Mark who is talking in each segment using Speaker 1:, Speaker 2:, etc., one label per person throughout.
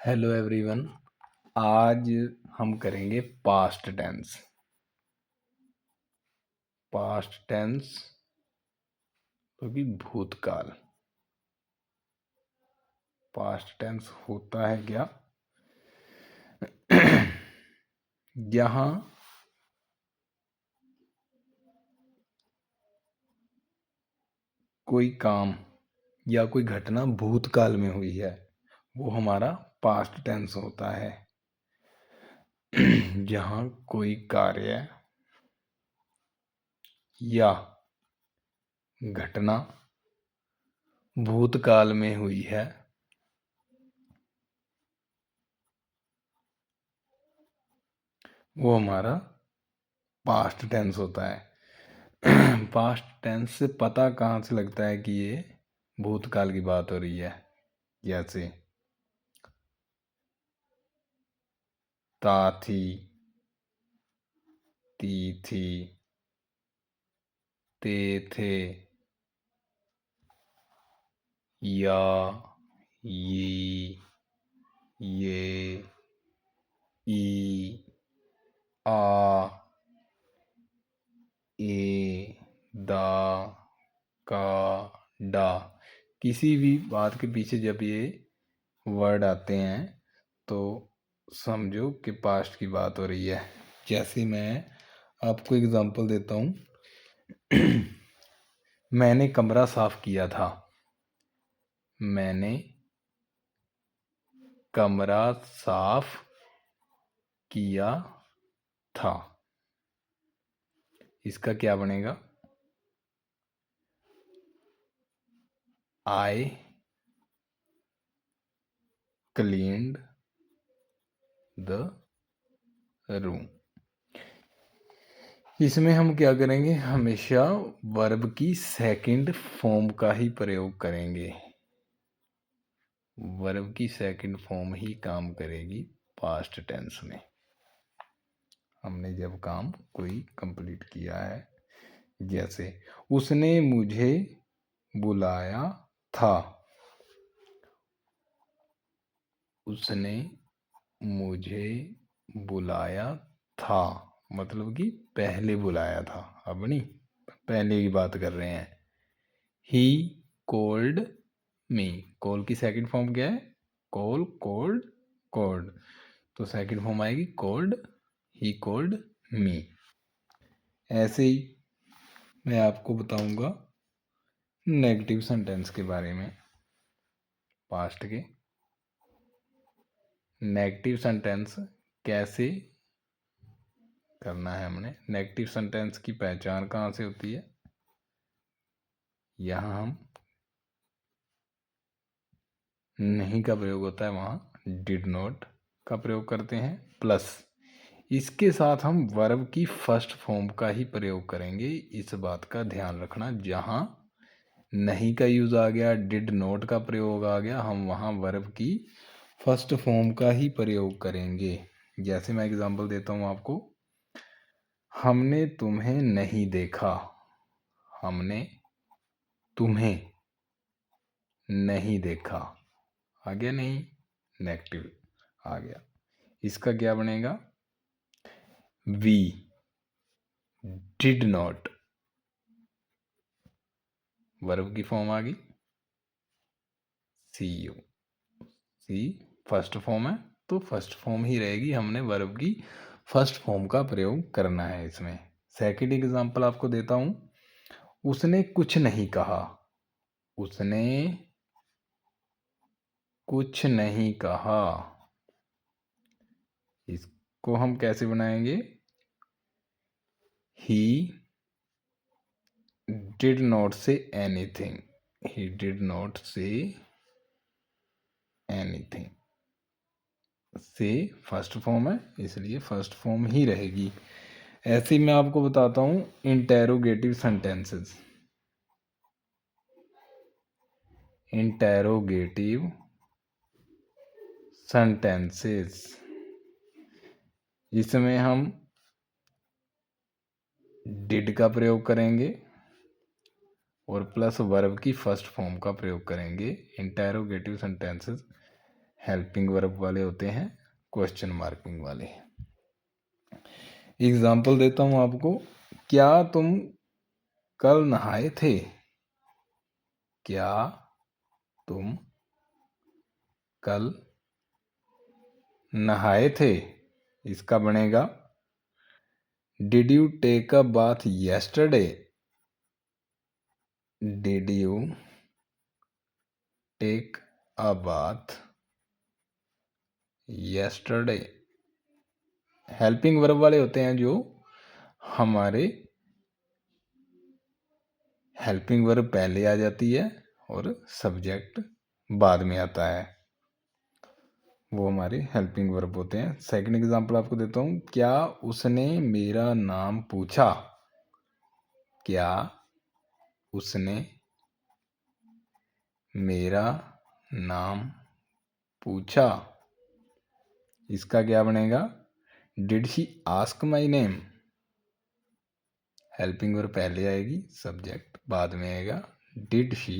Speaker 1: Hello everyone. आज हम करेंगे पास्ट टेंस। पास्ट टेंस तो भी भूतकाल। पास्ट टेंस होता है क्या? यहाँ कोई काम या कोई घटना भूतकाल में हुई है वो हमारा पास्ट टेंस होता है। जहाँ कोई कार्य या घटना भूतकाल में हुई है वो हमारा पास्ट टेंस होता है। पास्ट टेंस से पता कहाँ से लगता है कि ये भूतकाल की बात हो रही है? जैसे ता थी, ती थी, ते थे, या, ये, ई, आ, ए, दा, का, डा। किसी भी बात के पीछे जब ये वर्ड आते हैं तो समझो कि पास्ट की बात हो रही है। जैसे मैं आपको एग्जांपल देता हूँ। मैंने कमरा साफ किया था। मैंने कमरा साफ किया था। इसका क्या बनेगा? आई क्लीन्ड द रूम। इसमें हम क्या करेंगे? हमेशा वर्ब की सेकंड फॉर्म का ही प्रयोग करेंगे। वर्ब की सेकंड फॉर्म ही काम करेगी पास्ट टेंस में। हमने जब काम कोई कंप्लीट किया है, जैसे उसने मुझे बुलाया था। उसने मुझे बुलाया था मतलब कि पहले बुलाया था, अब नहीं, पहले की बात कर रहे हैं। He called me. कॉल की सेकंड फॉर्म क्या है? Call, called, called. तो सेकंड फॉर्म आएगी कॉल्ड। He called me. ऐसे ही मैं आपको बताऊंगा नेगेटिव सेंटेंस के बारे में। पास्ट के नेगेटिव सेंटेंस कैसे करना है हमने। नेगेटिव सेंटेंस की पहचान कहाँ से होती है? यहाँ हम नहीं का प्रयोग होता है, वहाँ डिड नॉट का प्रयोग करते हैं। प्लस इसके साथ हम वर्ब की फर्स्ट फॉर्म का ही प्रयोग करेंगे। इस बात का ध्यान रखना, जहाँ नहीं का यूज आ गया, डिड नॉट का प्रयोग आ गया, हम वहाँ वर्ब की फर्स्ट फॉर्म का ही प्रयोग करेंगे। जैसे मैं एग्जांपल देता हूँ आपको। हमने तुम्हें नहीं देखा। हमने तुम्हें नहीं देखा। आ गया नहीं, नेगेटिव आ गया। इसका क्या बनेगा? We did not. वर्ब की फॉर्म आ गई see you. See first form है तो फर्स्ट फॉर्म ही रहेगी। हमने वर्ब की फर्स्ट फॉर्म का प्रयोग करना है इसमें। सेकंड एग्जांपल आपको देता हूं। उसने कुछ नहीं कहा। उसने कुछ नहीं कहा। इसको हम कैसे बनाएंगे? He did not say anything. He did not say anything. से फर्स्ट फॉर्म है इसलिए फर्स्ट फॉर्म ही रहेगी। ऐसे ही मैं आपको बताता हूं इंटेरोगेटिव सेंटेंसेस। इंटेरोगेटिव सेंटेंसेस, इसमें हम डिड का प्रयोग करेंगे और प्लस वर्ब की फर्स्ट फॉर्म का प्रयोग करेंगे। इंटेरोगेटिव सेंटेंसेस हेल्पिंग वर्ब वाले होते हैं क्वेश्चन मार्किंग वाले। एग्जाम्पल देता हूं आपको, क्या तुम कल नहाए थे? क्या तुम कल नहाए थे? इसका बनेगा did you take a bath yesterday? Did you take a bath yesterday? Helping verb वाले होते हैं जो हमारे हेल्पिंग वर्ब पहले आ जाती है और सब्जेक्ट बाद में आता है, वो हमारे हेल्पिंग वर्ब होते हैं। सेकंड एग्जांपल आपको देता हूँ, क्या उसने मेरा नाम पूछा? क्या उसने मेरा नाम पूछा? इसका क्या बनेगा? Did she ask my name? Helping verb पहले आएगी, सब्जेक्ट बाद में आएगा। Did she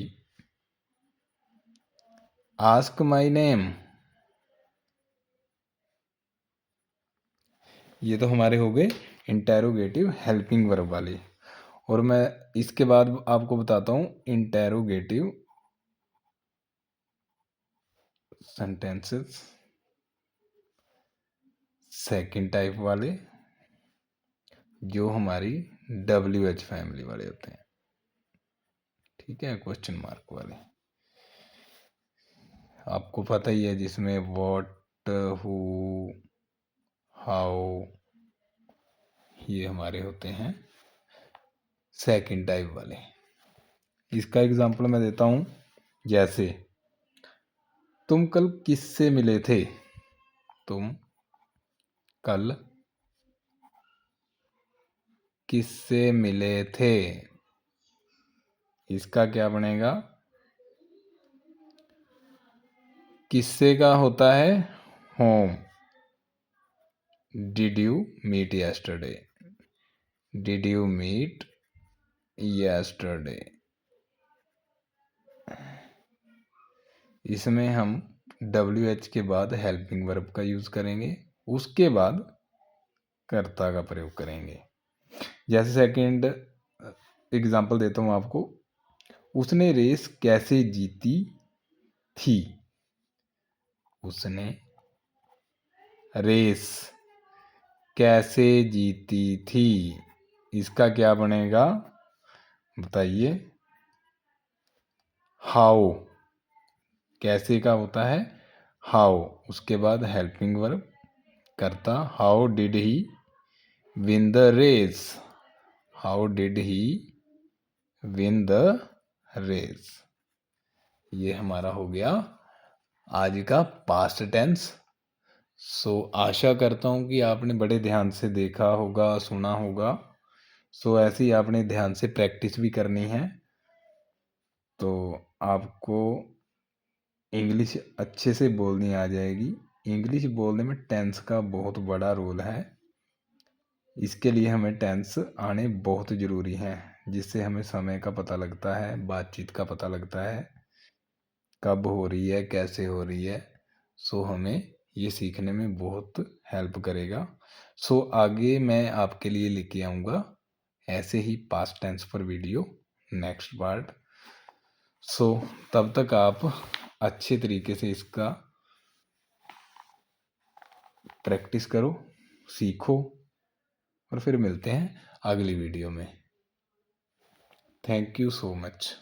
Speaker 1: ask my name? ये तो हमारे हो गए इंटेरोगेटिव हेल्पिंग वर्ब वाले। और मैं इसके बाद आपको बताता हूं इंटेरोगेटिव सेंटेंसेस सेकंड टाइप वाले, जो हमारी WH फैमिली वाले होते हैं, ठीक है, क्वेश्चन मार्क वाले। आपको पता ही है, जिसमें व्हाट, हु, हाउ, ये हमारे होते हैं सेकंड टाइप वाले। इसका एग्जांपल मैं देता हूं, जैसे तुम कल किससे मिले थे? तुम कल किससे मिले थे? इसका क्या बनेगा? किससे का होता है home. Did you meet yesterday? Did you meet yesterday? इसमें हम WH के बाद हेल्पिंग वर्ब का यूज करेंगे, उसके बाद कर्ता का प्रयोग करेंगे। जैसे सेकंड एग्जांपल देता हूं आपको, उसने रेस कैसे जीती थी? उसने रेस कैसे जीती थी? इसका क्या बनेगा बताइए? हाउ। कैसे का होता है हाउ, उसके बाद हेल्पिंग वर्ब करता। How did he win the race? How did he win the race? ये हमारा हो गया आज का पास्ट टेंस। सो आशा करता हूँ कि आपने बड़े ध्यान से देखा होगा, सुना होगा। सो ऐसे ही आपने ध्यान से प्रैक्टिस भी करनी है, तो आपको इंग्लिश अच्छे से बोलनी आ जाएगी। इंग्लिश बोलने में टेंस का बहुत बड़ा रोल है, इसके लिए हमें टेंस आने बहुत ज़रूरी है, जिससे हमें समय का पता लगता है, बातचीत का पता लगता है, कब हो रही है, कैसे हो रही है। सो हमें ये सीखने में बहुत हेल्प करेगा। सो आगे मैं आपके लिए लेके आऊँगा ऐसे ही पास्ट टेंस पर वीडियो नेक्स्ट पार्ट। सो तब तक आप अच्छे तरीके से इसका प्रैक्टिस करो, सीखो, और फिर मिलते हैं अगली वीडियो में। Thank you so much.